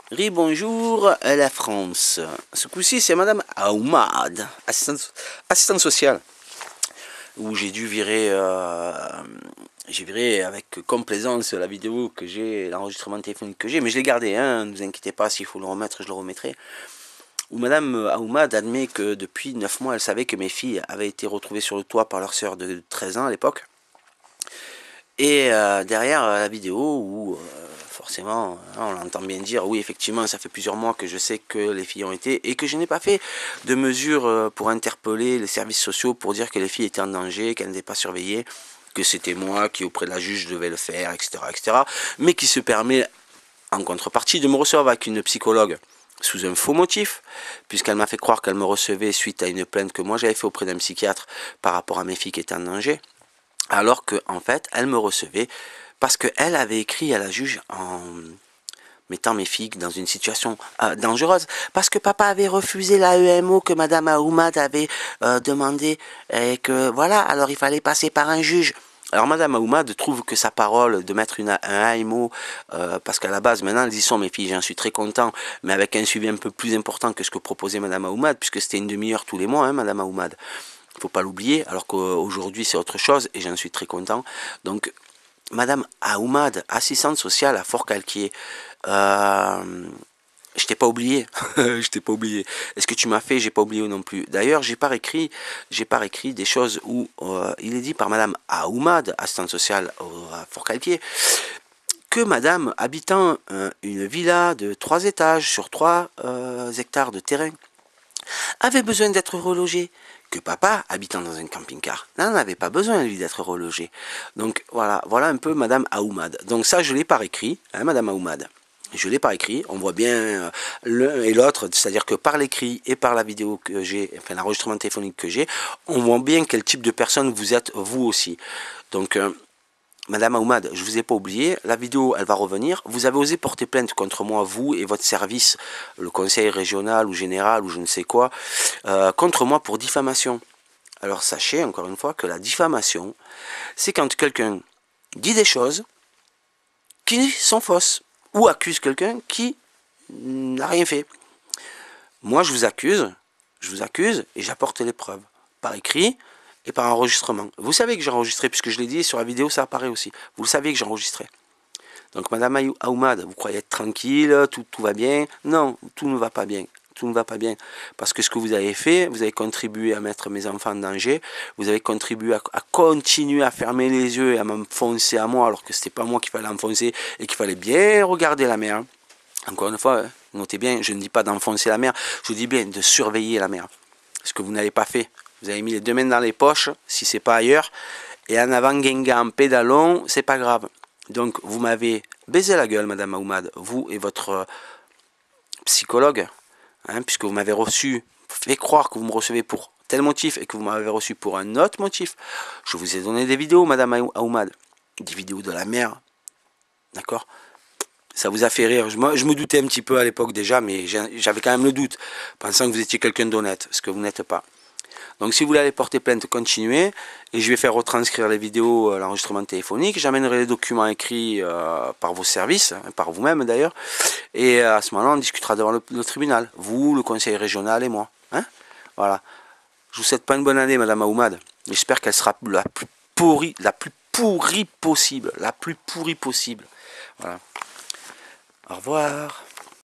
Bonjour à la France. Ce coup-ci, c'est Madame Aoumad, assistante sociale, où j'ai viré avec complaisance la vidéo que j'ai, l'enregistrement téléphonique que j'ai, mais je l'ai gardé, hein, ne vous inquiétez pas, s'il faut le remettre, je le remettrai. Où Madame Aoumad admet que depuis 9 mois, elle savait que mes filles avaient été retrouvées sur le toit par leur sœur de 13 ans à l'époque. Et derrière la vidéo où forcément on l'entend bien dire oui effectivement ça fait plusieurs mois que je sais que les filles ont été et que je n'ai pas fait de mesures pour interpeller les services sociaux pour dire que les filles étaient en danger, qu'elles n'étaient pas surveillées, que c'était moi qui auprès de la juge devais le faire, etc. Mais qui se permet en contrepartie de me recevoir avec une psychologue sous un faux motif, puisqu'elle m'a fait croire qu'elle me recevait suite à une plainte que moi j'avais fait auprès d'un psychiatre par rapport à mes filles qui étaient en danger. Alors que en fait, elle me recevait parce qu'elle avait écrit à la juge en mettant mes filles dans une situation dangereuse. Parce que papa avait refusé la EMO que Madame Aoumad avait demandé. Et que voilà, alors il fallait passer par un juge. Alors Madame Aoumad trouve que sa parole de mettre un AMO, parce qu'à la base, maintenant elles y sont mes filles, j'en suis très content, mais avec un suivi un peu plus important que ce que proposait Madame Aoumad, puisque c'était une demi-heure tous les mois, hein, Madame Aoumad. Il ne faut pas l'oublier, alors qu'aujourd'hui c'est autre chose et j'en suis très content. Donc, Madame Aoumad, assistante sociale à Fort-Calquier, je t'ai pas oublié, je t'ai pas oublié. Est-ce que tu m'as fait, j'ai pas oublié non plus. D'ailleurs, j'ai pas écrit des choses où il est dit par Madame Aoumad, assistante sociale à Fort-Calquier, que Madame habitant une villa de 3 étages sur 3 hectares de terrain avait besoin d'être relogé, que papa, habitant dans un camping-car, n'en avait pas besoin, lui, d'être relogé. Donc, voilà un peu Madame Aoumad. Donc ça, je l'ai par écrit, hein, Madame Aoumad. Je l'ai par écrit, on voit bien l'un et l'autre, c'est-à-dire que par l'écrit et par la vidéo que j'ai, enfin l'enregistrement téléphonique que j'ai, on voit bien quel type de personne vous êtes, vous aussi. Donc, Madame Aoumad, je ne vous ai pas oublié, la vidéo elle va revenir, vous avez osé porter plainte contre moi, vous et votre service, le conseil régional ou général ou je ne sais quoi, contre moi pour diffamation. Alors sachez encore une fois que la diffamation, c'est quand quelqu'un dit des choses qui sont fausses, ou accuse quelqu'un qui n'a rien fait. Moi je vous accuse et j'apporte les preuves, par écrit, et par enregistrement. Vous savez que j'ai enregistré, puisque je l'ai dit, sur la vidéo ça apparaît aussi. Vous le savez que j'ai enregistré. Donc Madame Aoumad, vous croyez être tranquille, tout va bien. Non, tout ne va pas bien. Tout ne va pas bien. Parce que ce que vous avez fait, vous avez contribué à mettre mes enfants en danger, vous avez contribué à continuer à fermer les yeux et à m'enfoncer à moi, alors que c'était pas moi qu'il fallait enfoncer et qu'il fallait bien regarder la mer. Encore une fois, notez bien, je ne dis pas d'enfoncer la mer, je dis bien de surveiller la mer. Ce que vous n'avez pas fait. Vous avez mis les deux mains dans les poches, si c'est pas ailleurs, et en avant Guingamp, pédalon, c'est pas grave. Donc vous m'avez baisé la gueule, Madame Aoumad, vous et votre psychologue, hein, puisque vous m'avez reçu, fait croire que vous me recevez pour tel motif et que vous m'avez reçu pour un autre motif. Je vous ai donné des vidéos, Madame Aoumad, des vidéos de la mer, d'accord? Ça vous a fait rire. Je me doutais un petit peu à l'époque déjà, mais j'avais quand même le doute, pensant que vous étiez quelqu'un d'honnête, ce que vous n'êtes pas. Donc si vous voulez aller porter plainte, continuez. Et je vais faire retranscrire les vidéos, l'enregistrement téléphonique. J'amènerai les documents écrits par vos services, hein, par vous-même d'ailleurs. Et à ce moment-là, on discutera devant le tribunal. Vous, le conseil régional et moi. Hein, voilà. Je vous souhaite pas une bonne année, Madame Aoumad. J'espère qu'elle sera la plus pourrie possible. La plus pourrie possible. Voilà. Au revoir.